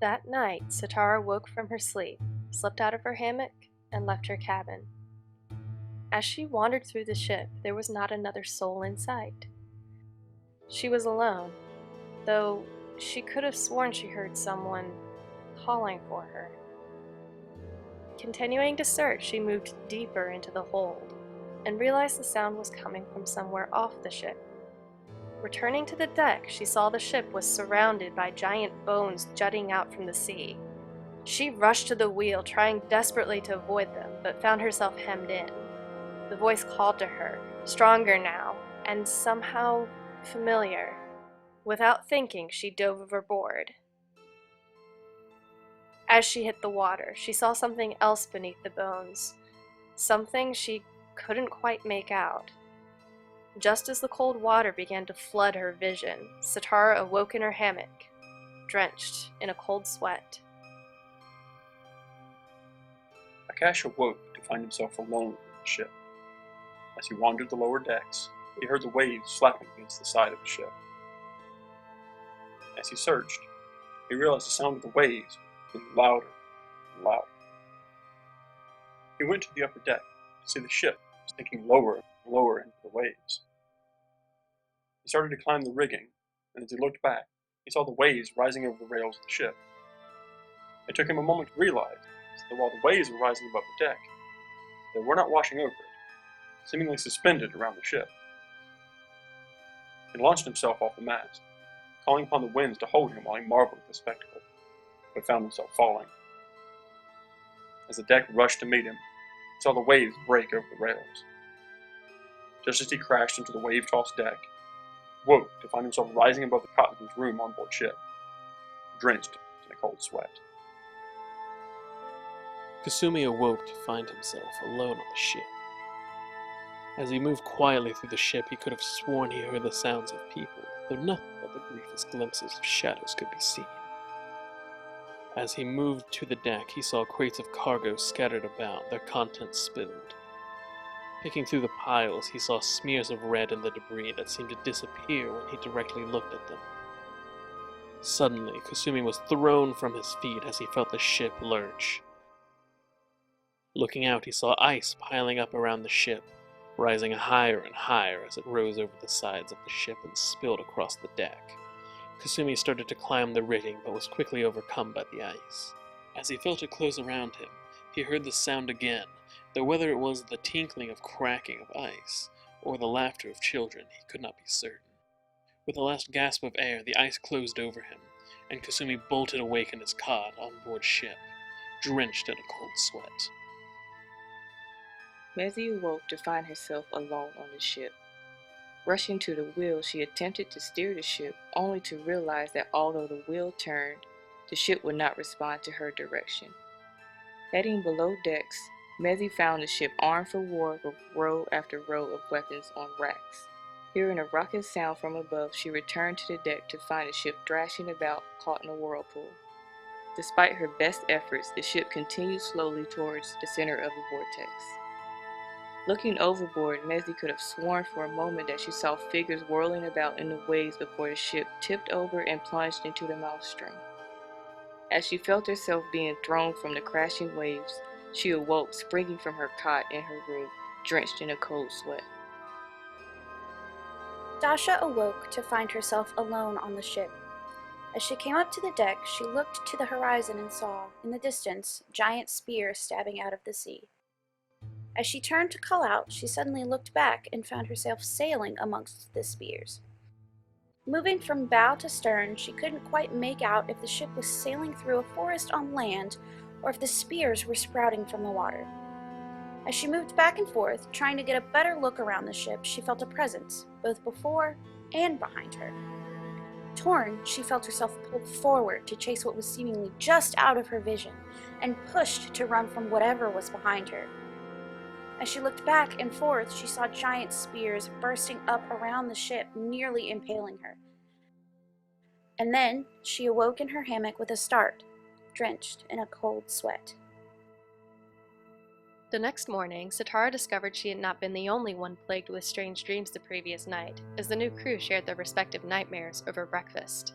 That night, Sitara woke from her sleep, slipped out of her hammock, and left her cabin. As she wandered through the ship, there was not another soul in sight. She was alone, though she could have sworn she heard someone calling for her. Continuing to search, she moved deeper into the hold and realized the sound was coming from somewhere off the ship. Returning to the deck, she saw the ship was surrounded by giant bones jutting out from the sea. She rushed to the wheel, trying desperately to avoid them, but found herself hemmed in. The voice called to her, stronger now, and somehow familiar. Without thinking, she dove overboard. As she hit the water, she saw something else beneath the bones, something she couldn't quite make out. Just as the cold water began to flood her vision, Sitara awoke in her hammock, drenched in a cold sweat. Akash awoke to find himself alone on the ship. As he wandered the lower decks, he heard the waves slapping against the side of the ship. As he searched, he realized the sound of the waves was getting louder and louder. He went to the upper deck to see the ship sinking lower and lower into the waves. He started to climb the rigging, and as he looked back, he saw the waves rising over the rails of the ship. It took him a moment to realize that while the waves were rising above the deck, they were not washing over it, seemingly suspended around the ship. He launched himself off the mast, calling upon the winds to hold him while he marveled at the spectacle, but found himself falling. As the deck rushed to meet him, he saw the waves break over the rails. Just as he crashed into the wave-tossed deck, he woke to find himself rising above the cot of his room on board ship, drenched in a cold sweat. Kasumi awoke to find himself alone on the ship. As he moved quietly through the ship, he could have sworn he heard the sounds of people, though nothing but the briefest glimpses of shadows could be seen. As he moved to the deck, he saw crates of cargo scattered about, their contents spilled. Picking through the piles, he saw smears of red in the debris that seemed to disappear when he directly looked at them. Suddenly, Kasumi was thrown from his feet as he felt the ship lurch. Looking out, he saw ice piling up around the ship, rising higher and higher as it rose over the sides of the ship and spilled across the deck. Kasumi started to climb the rigging, but was quickly overcome by the ice. As he felt it close around him, he heard the sound again, though whether it was the tinkling of cracking of ice, or the laughter of children, he could not be certain. With a last gasp of air, the ice closed over him, and Kasumi bolted awake in his cot on board ship, drenched in a cold sweat. Maisie awoke to find herself alone on the ship. Rushing to the wheel, she attempted to steer the ship, only to realize that although the wheel turned, the ship would not respond to her direction. Heading below decks, Maisie found the ship armed for war with row after row of weapons on racks. Hearing a raucous sound from above, she returned to the deck to find the ship thrashing about, caught in a whirlpool. Despite her best efforts, the ship continued slowly towards the center of the vortex. Looking overboard, Maisie could have sworn for a moment that she saw figures whirling about in the waves before the ship tipped over and plunged into the maelstrom. As she felt herself being thrown from the crashing waves, she awoke, springing from her cot in her room, drenched in a cold sweat. Dasha awoke to find herself alone on the ship. As she came up to the deck, she looked to the horizon and saw, in the distance, giant spears stabbing out of the sea. As she turned to call out, she suddenly looked back and found herself sailing amongst the spears. Moving from bow to stern, she couldn't quite make out if the ship was sailing through a forest on land or if the spears were sprouting from the water. As she moved back and forth, trying to get a better look around the ship, she felt a presence, both before and behind her. Torn, she felt herself pulled forward to chase what was seemingly just out of her vision, and pushed to run from whatever was behind her. As she looked back and forth, she saw giant spears bursting up around the ship, nearly impaling her. And then she awoke in her hammock with a start, drenched in a cold sweat. The next morning, Sitara discovered she had not been the only one plagued with strange dreams the previous night, as the new crew shared their respective nightmares over breakfast.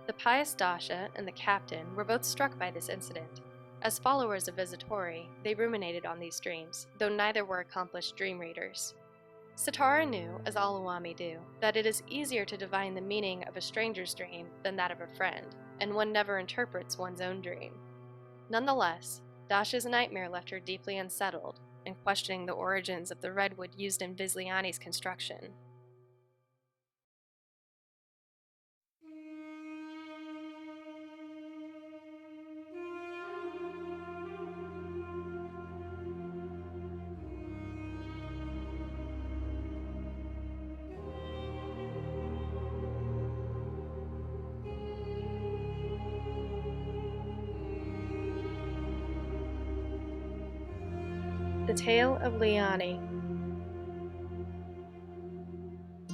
The pious Dasha and the captain were both struck by this incident. As followers of Visitori, they ruminated on these dreams, though neither were accomplished dream readers. Sitara knew, as all Uwami do, that it is easier to divine the meaning of a stranger's dream than that of a friend, and one never interprets one's own dream. Nonetheless, Dasha's nightmare left her deeply unsettled and questioning the origins of the redwood used in Viz Leany's construction. The Tale of Leany.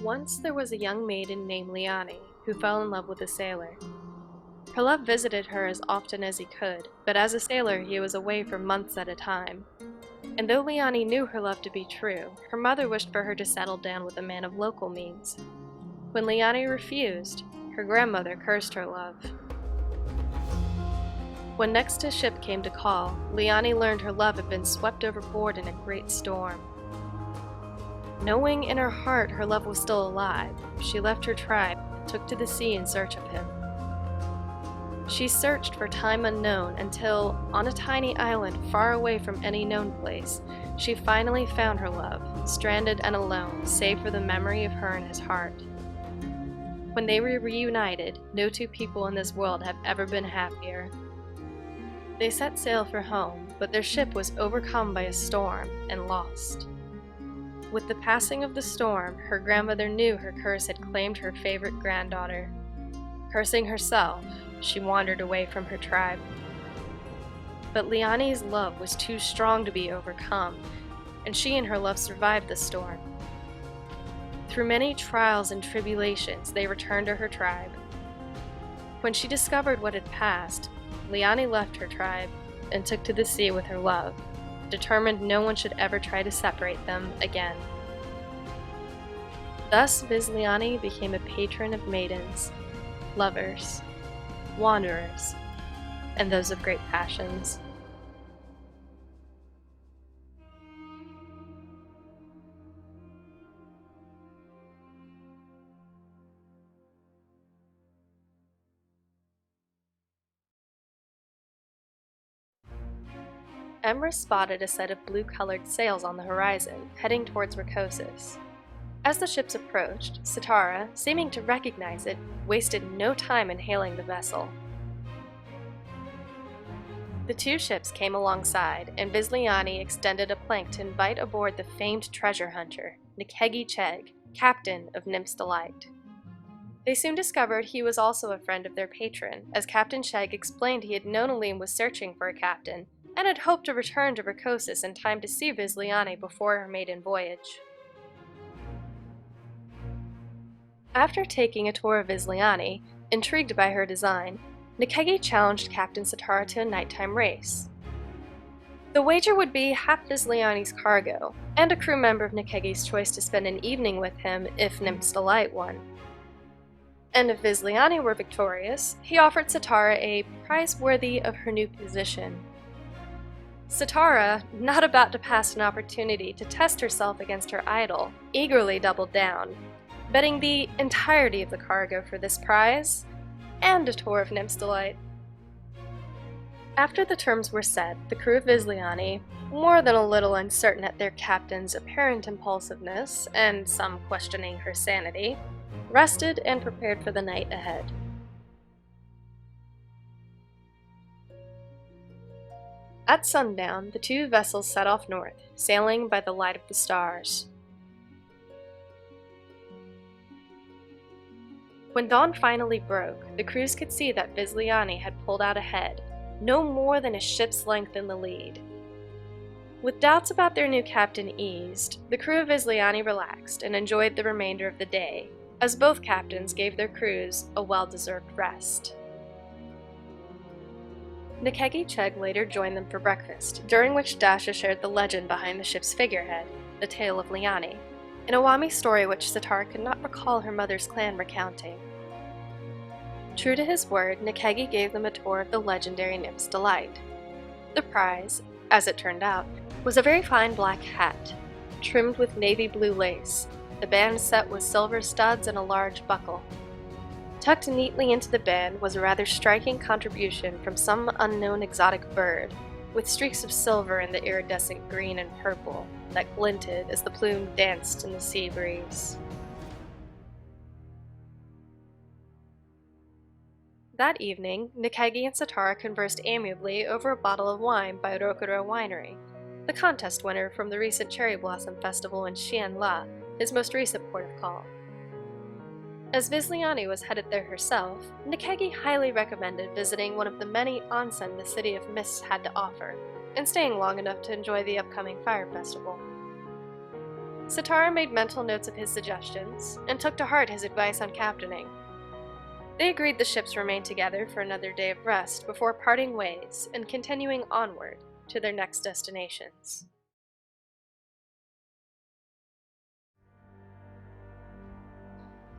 Once there was a young maiden named Leany who fell in love with a sailor. Her love visited her as often as he could, but as a sailor he was away for months at a time. And though Leany knew her love to be true, her mother wished for her to settle down with a man of local means. When Leany refused, her grandmother cursed her love. When next his ship came to call, Leany learned her love had been swept overboard in a great storm. Knowing in her heart her love was still alive, she left her tribe and took to the sea in search of him. She searched for time unknown until, on a tiny island far away from any known place, she finally found her love, stranded and alone, save for the memory of her in his heart. When they were reunited, no two people in this world have ever been happier. They set sail for home, but their ship was overcome by a storm and lost. With the passing of the storm, her grandmother knew her curse had claimed her favorite granddaughter. Cursing herself, she wandered away from her tribe. But Leany's love was too strong to be overcome, and she and her love survived the storm. Through many trials and tribulations, they returned to her tribe. When she discovered what had passed, Leany left her tribe and took to the sea with her love, determined no one should ever try to separate them again. Thus Viz Leany became a patron of maidens, lovers, wanderers, and those of great passions. Emrys spotted a set of blue-colored sails on the horizon, heading towards Rakosis. As the ships approached, Sitara, seeming to recognize it, wasted no time in hailing the vessel. The two ships came alongside, and Viz Leany extended a plank to invite aboard the famed treasure hunter, Nakarada, captain of Nymph's Delight. They soon discovered he was also a friend of their patron, as Captain Sheg explained he had known Aline was searching for a captain, and had hoped to return to Rakosis in time to see Viz Leany before her maiden voyage. After taking a tour of Viz Leany, intrigued by her design, Nakarada challenged Captain Sitara to a nighttime race. The wager would be half Viz Leany's cargo, and a crew member of Nakarada's choice to spend an evening with him if Nymph's Delight won. And if Viz Leany were victorious, he offered Sitara a prize worthy of her new position. Sitara, not about to pass an opportunity to test herself against her idol, eagerly doubled down, betting the entirety of the cargo for this prize, and a tour of Nymph's Delight. After the terms were set, the crew of Viz Leany, more than a little uncertain at their captain's apparent impulsiveness, and some questioning her sanity, rested and prepared for the night ahead. At sundown, the two vessels set off north, sailing by the light of the stars. When dawn finally broke, the crews could see that Viz Leany had pulled out ahead, no more than a ship's length in the lead. With doubts about their new captain eased, the crew of Viz Leany relaxed and enjoyed the remainder of the day, as both captains gave their crews a well-deserved rest. Nakarada later joined them for breakfast, during which Dasha shared the legend behind the ship's figurehead, the Tale of Leany, an Uwami story which Sitara could not recall her mother's clan recounting. True to his word, Nakegi gave them a tour of the legendary Nymph's Delight. The prize, as it turned out, was a very fine black hat, trimmed with navy blue lace, the band set with silver studs and a large buckle. Tucked neatly into the band was a rather striking contribution from some unknown exotic bird, with streaks of silver in the iridescent green and purple that glinted as the plume danced in the sea breeze. That evening, Nakegi and Satara conversed amiably over a bottle of wine by Rokuro Winery, the contest winner from the recent Cherry Blossom Festival in Xianla, his most recent port of call. As Viz Leany was headed there herself, Nakegi highly recommended visiting one of the many onsen the City of Mists had to offer, and staying long enough to enjoy the upcoming fire festival. Satara made mental notes of his suggestions, and took to heart his advice on captaining. They agreed the ships remain together for another day of rest before parting ways and continuing onward to their next destinations.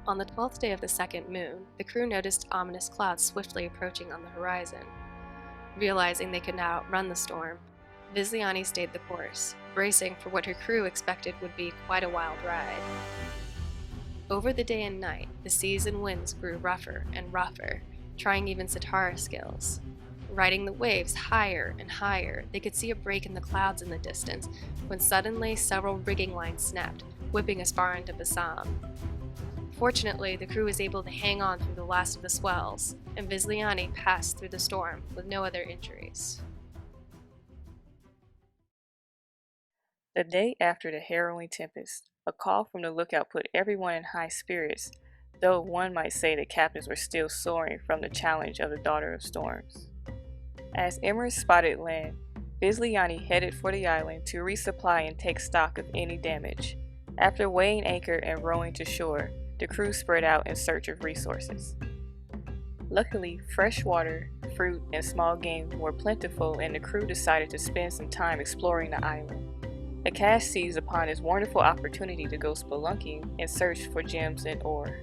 On the 12th day of the second moon, the crew noticed ominous clouds swiftly approaching on the horizon. Realizing they could now outrun the storm, Viz Leany stayed the course, bracing for what her crew expected would be quite a wild ride. Over the day and night, the seas and winds grew rougher and rougher, trying even Satara's skills. Riding the waves higher and higher, they could see a break in the clouds in the distance, when suddenly several rigging lines snapped, whipping as far into Bassam. Fortunately, the crew was able to hang on through the last of the swells, and Viz Leany passed through the storm with no other injuries. The day after the harrowing tempest, a call from the lookout put everyone in high spirits, though one might say the captains were still soaring from the challenge of the Daughter of Storms. As Emrys spotted land, Viz Leany headed for the island to resupply and take stock of any damage. After weighing anchor and rowing to shore, the crew spread out in search of resources. Luckily, fresh water, fruit, and small game were plentiful, and the crew decided to spend some time exploring the island. Akash seized upon this wonderful opportunity to go spelunking and search for gems and ore.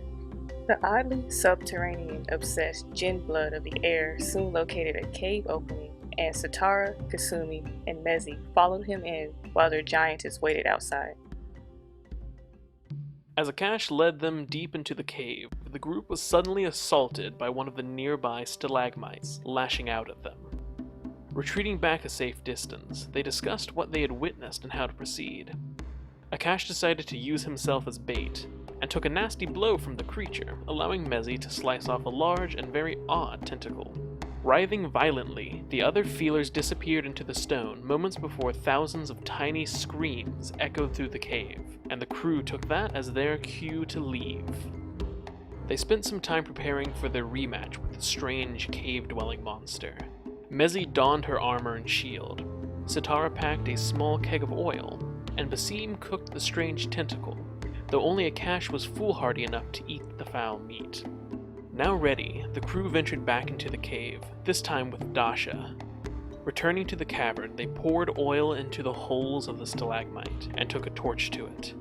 The oddly subterranean, obsessed Jinn blood of the air soon located a cave opening, and Satara, Kasumi, and Mezi followed him in while their giantess waited outside. As Akash led them deep into the cave, the group was suddenly assaulted by one of the nearby stalagmites, lashing out at them. Retreating back a safe distance, they discussed what they had witnessed and how to proceed. Akash decided to use himself as bait, and took a nasty blow from the creature, allowing Mezi to slice off a large and very odd tentacle. Writhing violently, the other feelers disappeared into the stone moments before thousands of tiny screams echoed through the cave, and the crew took that as their cue to leave. They spent some time preparing for their rematch with the strange cave-dwelling monster. Mezi donned her armor and shield, Satara packed a small keg of oil, and Basim cooked the strange tentacle, though only Akash was foolhardy enough to eat the foul meat. Now ready, the crew ventured back into the cave, this time with Dasha. Returning to the cavern, they poured oil into the holes of the stalagmite, and took a torch to it.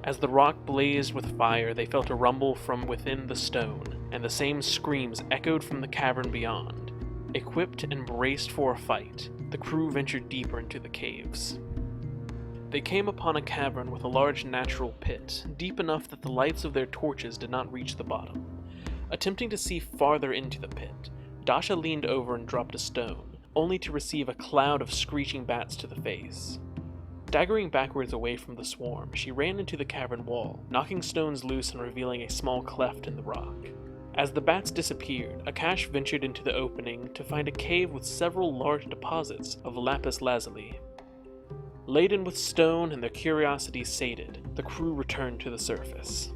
As the rock blazed with fire, they felt a rumble from within the stone, and the same screams echoed from the cavern beyond. Equipped and braced for a fight, the crew ventured deeper into the caves. They came upon a cavern with a large natural pit, deep enough that the lights of their torches did not reach the bottom. Attempting to see farther into the pit, Dasha leaned over and dropped a stone, only to receive a cloud of screeching bats to the face. Staggering backwards away from the swarm, she ran into the cavern wall, knocking stones loose and revealing a small cleft in the rock. As the bats disappeared, Akash ventured into the opening to find a cave with several large deposits of lapis lazuli. Laden with stone and their curiosity sated, the crew returned to the surface.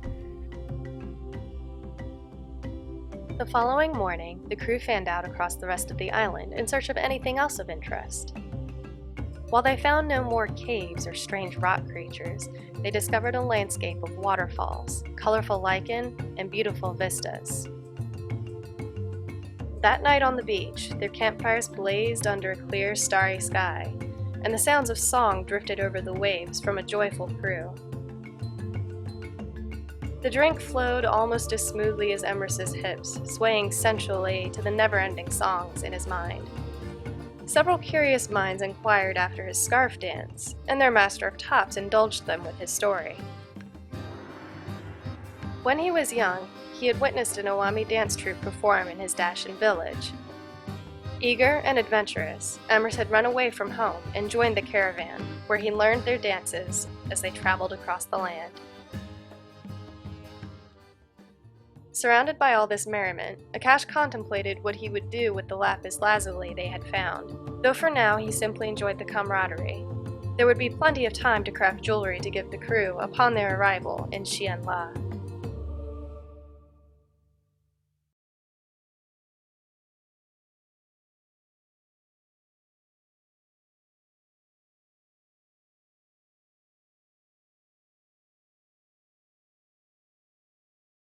The following morning, the crew fanned out across the rest of the island in search of anything else of interest. While they found no more caves or strange rock creatures, they discovered a landscape of waterfalls, colorful lichen, and beautiful vistas. That night on the beach, their campfires blazed under a clear, starry sky, and the sounds of song drifted over the waves from a joyful crew. The drink flowed almost as smoothly as Emrys's hips, swaying sensually to the never-ending songs in his mind. Several curious minds inquired after his scarf dance, and their master of tops indulged them with his story. When he was young, he had witnessed an Owami dance troupe perform in his Dashan village. Eager and adventurous, Emrys had run away from home and joined the caravan, where he learned their dances as they traveled across the land. Surrounded by all this merriment, Akash contemplated what he would do with the lapis lazuli they had found, though for now he simply enjoyed the camaraderie. There would be plenty of time to craft jewelry to give the crew upon their arrival in Xianla.